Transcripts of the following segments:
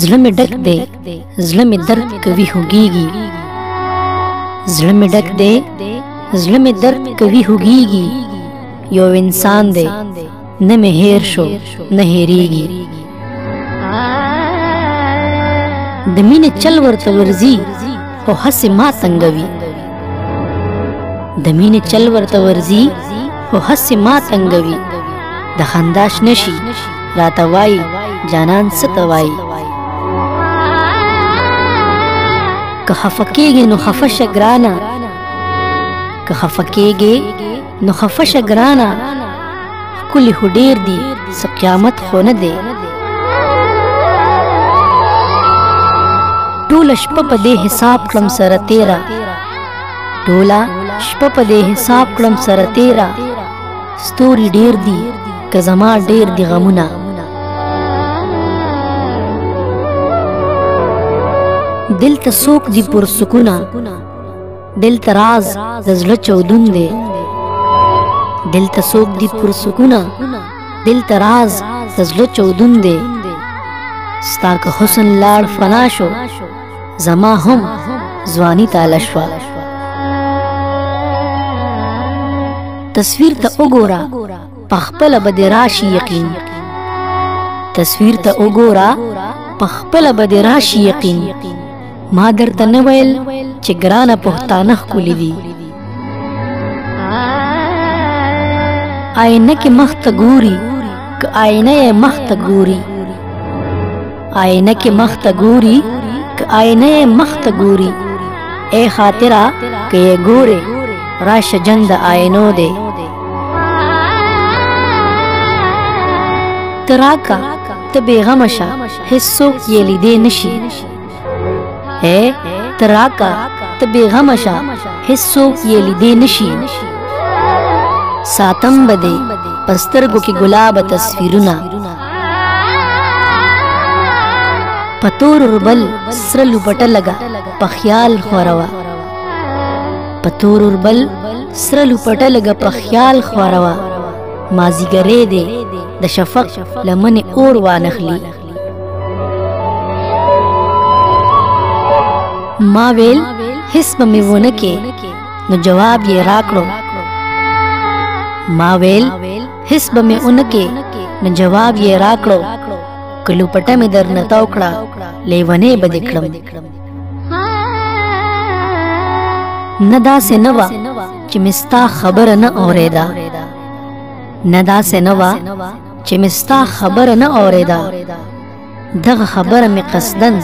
زړه مې ډک دی زړه مې درد کوي هوګیږي زړه مې ډک دی زړه مې درد کوي هوګیږي یو انسان دی نه مې هیر شو نه هیریږي د مینې چل ورته ورځي خو هسې ما تنګوي د مینې چل ورته ورځي خو هسې ما تنګوي د خندا شنه شي راته وایي جانان څه ته وایي که خفه کېږې نو خفه شه ګرانه که خفه کېږې نو خفه شه ګرانه ښکلي خو ډېر دي څه قیامت خو نه دی ټوله شپه په دې حساب کړم سره تېره ټوله شپه په دې حساب کړم سره تېره ستوري ډېر دي که زما ډېر دي غمونه دل ته څوک دي پرسکونه دل ته راز د زړه چودون دی دل ته څوک دي پرسکونه دل ته راز د زړه چودون دی ستا که حسن لاړ فنا شو زما هم ځواني تاله شوه تصویر ته وګوره پخپله به دې راشي یقین تصویر ته وګوره پخپله به دې راشي یقین ما درته نه ویل چې ګرانه پښتانه ښکلي دي آینه کې مخ ته ګوري که آینه یې مخ ته ګوري آینه کې مخ ته ګوري که آینه یې مخ ته ګوري ای خاطره که یې ګورې راشه جنګ د آینو دی ته راکه ته بېغمه شه هېڅوک یې لیدی نه شي ته راکه ته بېغمه شه هېڅوک یې لیدی نه شي ساتم به دې په سترګو کې ګلابه تصویرونه په تور اوربل سره لوپټه لګه په خیال خوروه په تور اوربل سره لوپټه لګه په خیال خوروه مازیګری دی د شفق لمنې اور وانخلي ما ویل هېڅ به مې ونه کې نو جواب یې راکړو ما ویل هېڅ به مې ونه کې نو جواب یې راکړو که لوپټه مې درنه تاو کړه لیونۍ به دې کړم نه داسې نه وه چې مې ستا خبره نه اورېده نه داسې نه وه چې مې ستا خبره نه اورېده دغه خبره مې قصدن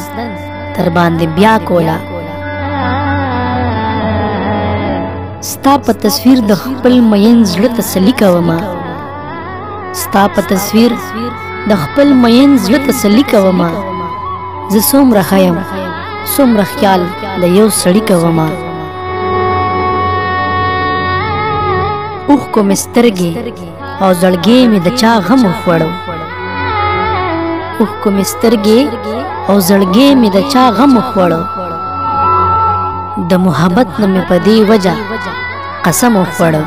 در باندې بیا کوله ستا په تصویر د خپل مین زړه تسلي کومه ستا په تصویر د خپل مین زړه تسلي کومه زه څومره ښه یم څومره خیال د یو سړي کومه اوښکو مې سترګې او زړګی مې د چا غم وخوړو اوښکو مې سترګې او زړګی مې د چا غم وخوړو د محبت نه مې په دې وجه قسم وخوړو